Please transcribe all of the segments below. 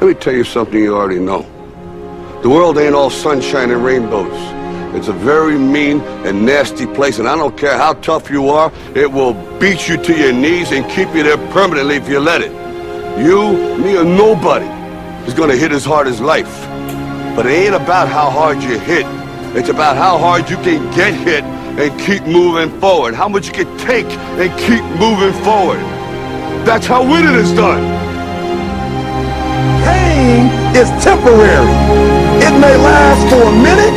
me tell you something you already know. The world ain't all sunshine and rainbows. It's a very mean and nasty place, and I don't care how tough you are, it will beat you to your knees and keep you there permanently if you let it. You, me, or nobody is gonna hit as hard as life. But it ain't about how hard you hit. It's about how hard you can get hit and keep moving forward. How much you can take and keep moving forward. That's how winning is done. Pain is temporary. It may last for a minute,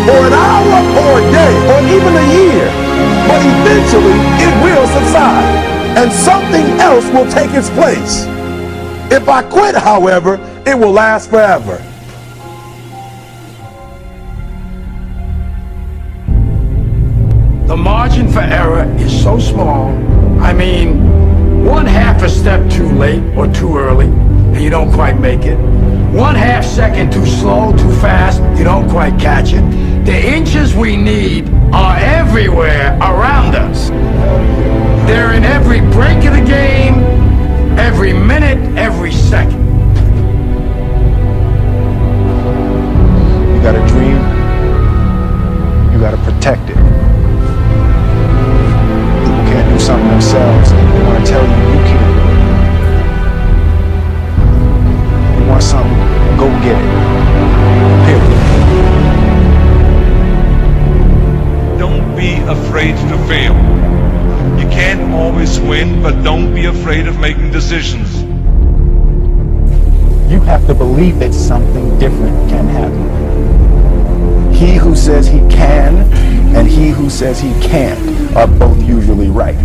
or an hour, or a day, or even a year. But eventually, it will subside, and something else will take its place. If I quit, however, it will last forever. The margin for error is so small. I mean, one half a step too late or too early, and you don't quite make it. 1/2 second too slow, too fast, you don't quite catch it. The inches we need are everywhere around us. They're in every break of the game, every minute, every second. You got a dream, you got to protect it. People can't do something themselves, they want to tell you you can't do it. You want something, go get it. Period. Don't be afraid to fail. You can't always win, but don't be afraid of making decisions. You have to believe that something different can happen. He who says he can and he who says he can't are both usually right.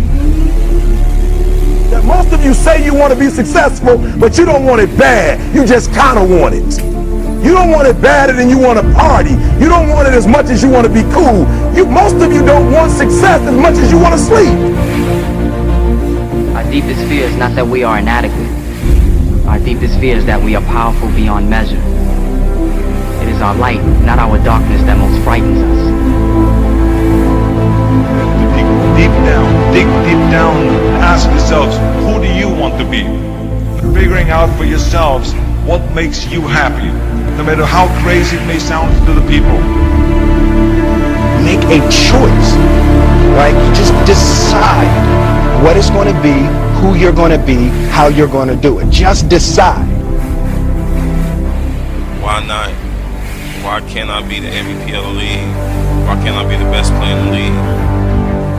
That most of you say you want to be successful, but you don't want it bad. You just kind of want it. You don't want it badder than you want to party. You don't want it as much as you want to be cool. Most of you don't want success as much as you want to sleep. Our deepest fear is not that we are inadequate. Our deepest fear is that we are powerful beyond measure. It is our light, not our darkness, that most frightens us. Dig deep down, ask yourselves, who do you want to be? Figuring out for yourselves what makes you happy, no matter how crazy it may sound to the people. Make a choice, right? Just decide what it's going to be, who you're going to be, how you're going to do it. Just decide. Why not? Why can't I be the MVP of the league? Why can't I be the best player in the league?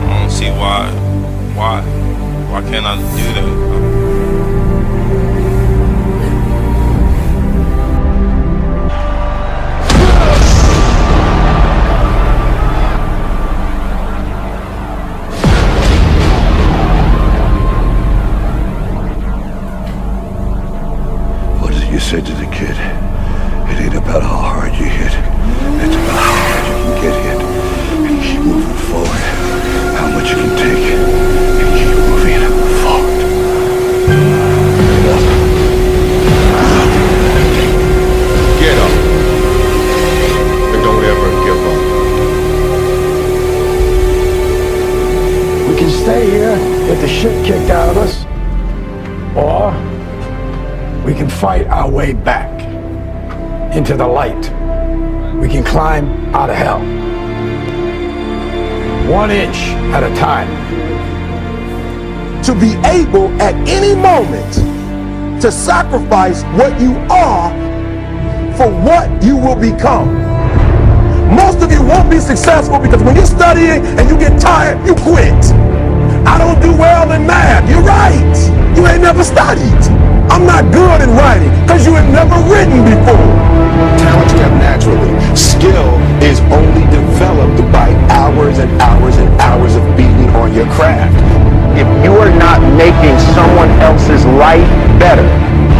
I don't see why. Why can't I do that? You said to the kid, it ain't about how hard you hit. It's about how hard you can get hit and keep moving forward. How much you can take and keep moving forward. Get up. And don't ever give up. We can stay here, get the shit kicked out of us, or we can fight our way back into the light. We can climb out of hell. 1 inch at a time. To be able at any moment to sacrifice what you are for what you will become. Most of you won't be successful because when you're studying and you get tired, you quit. I don't do well in math. You're right. You ain't never studied. I'm not good in writing because you have never written before. Talent's kept naturally. Skill is only developed by hours and hours and hours of beating on your craft. If you are not making someone else's life better,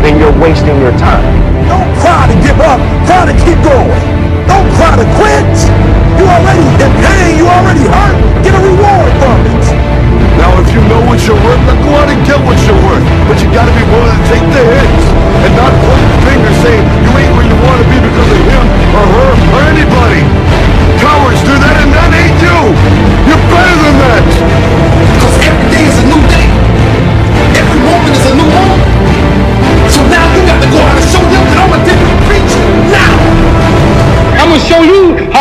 then you're wasting your time. Don't cry to give up. Cry to keep going. Don't cry to quit. You already in pain. You already hurt. Get a reward from it. Now if you know what you're worth, then go out and get what you're worth. But you gotta be willing to take the hits and not point the finger saying you ain't where you want to be because of him or her or anybody. Cowards do that and that ain't you. You're better than that. Because every day is a new day. Every moment is a new moment. So now you got to go out and show them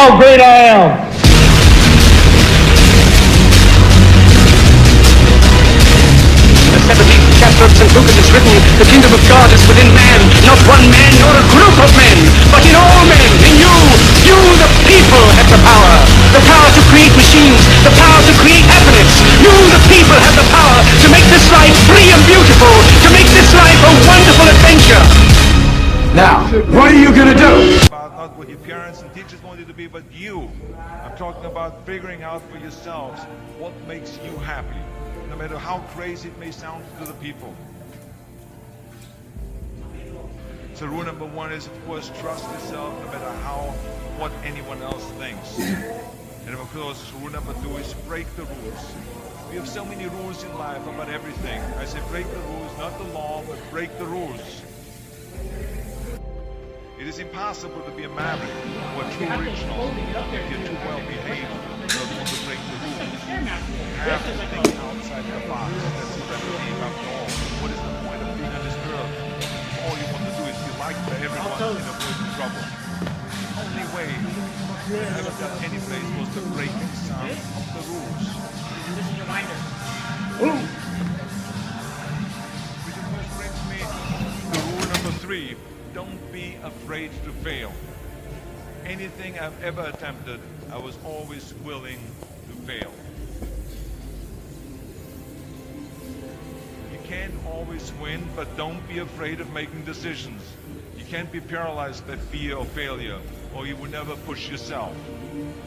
how great I am. The 17th chapter of St. Luke is written, the kingdom of God is within man, not one man nor a group of men, but in all men, in you. You, the people, have the power to create machines, the power to create happiness. You, the people, have the power to make this life free and beautiful, to make this life a wonderful adventure. Now, what are you gonna do? About not what your parents and teachers want you to be, but you. I'm talking about figuring out for yourselves what makes you happy, no matter how crazy it may sound to the people. So rule number one is, of course, trust yourself no matter what anyone else thinks. And of course, rule number two is break the rules. We have so many rules in life about everything. I say break the rules, not the law, but break the rules. It is impossible to be a maverick or a true original if you're too well behaved and not want to break the rules. You have to think outside the box. That's what I believe after all. What is the point of being on this earth? All you want to do is be liked by everyone and avoid trouble. The only way I ever got any place was to break some of the rules. This is a reminder. Which of course brings me to rule number 3. Don't be afraid to fail. Anything I've ever attempted, I was always willing to fail. You can't always win, but don't be afraid of making decisions. You can't be paralyzed by fear of failure, or you will never push yourself.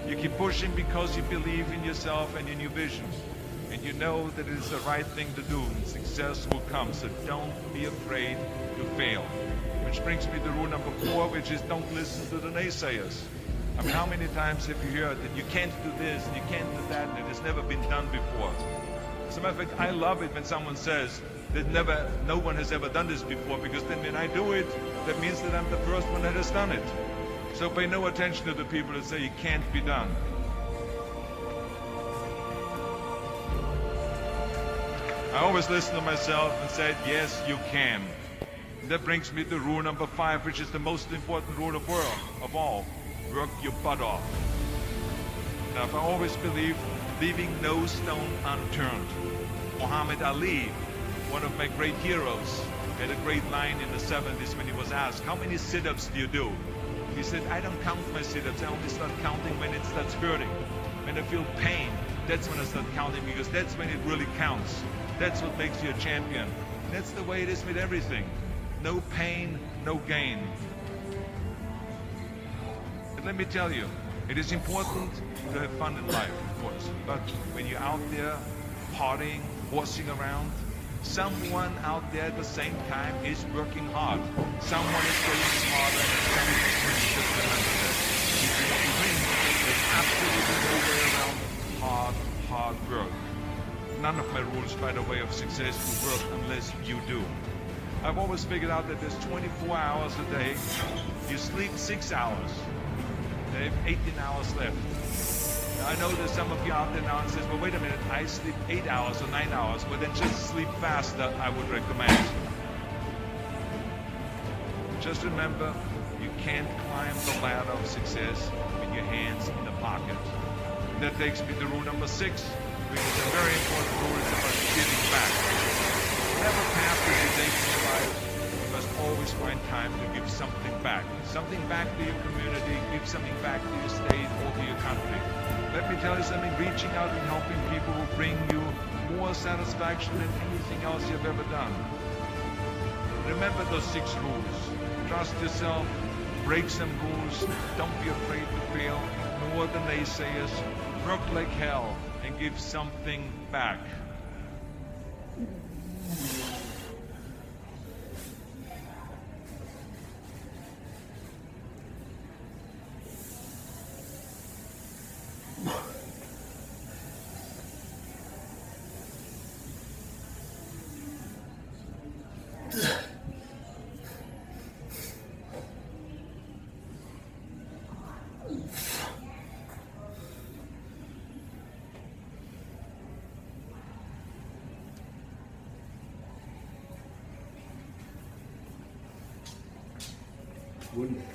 You keep pushing because you believe in yourself and in your vision. And you know that it is the right thing to do, and success will come. So don't be afraid to fail. Which brings me to rule number 4, which is don't listen to the naysayers. I mean, how many times have you heard that you can't do this and you can't do that and it has never been done before? As a matter of fact, I love it when someone says that no one has ever done this before, because then when I do it, that means that I'm the first one that has done it. So pay no attention to the people that say it can't be done. I always listen to myself and say, yes, you can. And that brings me to rule number 5, which is the most important rule of all. Work your butt off. Now, I've always believed leaving no stone unturned. Muhammad Ali, one of my great heroes, had a great line in the 70s when he was asked, how many sit-ups do you do? He said, I don't count my sit-ups. I only start counting when it starts hurting. When I feel pain, that's when I start counting, because that's when it really counts. That's what makes you a champion. And that's the way it is with everything. No pain, no gain. But let me tell you, it is important to have fun in life, of course. But when you're out there partying, horsing around, someone out there at the same time is working hard. Someone is working harder, and someone is working just remember that. If you want to win, there's absolutely no way around hard work. None of my rules, by the way, of success will work unless you do. I've always figured out that there's 24 hours a day. You sleep 6 hours. They have 18 hours left. Now, I know there's some of you out there now and says, well, wait a minute, I sleep 8 hours or 9 hours. Well, then just sleep faster, I would recommend. Just remember, you can't climb the ladder of success with your hands in the pocket. And that takes me to rule number 6, which is a very important rule. It's about giving back. Whatever path that you take in your life, you must always find time to give something back. Something back to your community, give something back to your state or to your country. Let me tell you something, reaching out and helping people will bring you more satisfaction than anything else you've ever done. Remember those 6 rules. Trust yourself, break some rules, don't be afraid to fail, ignore the naysayers, work like hell, and give something back. Wouldn't it?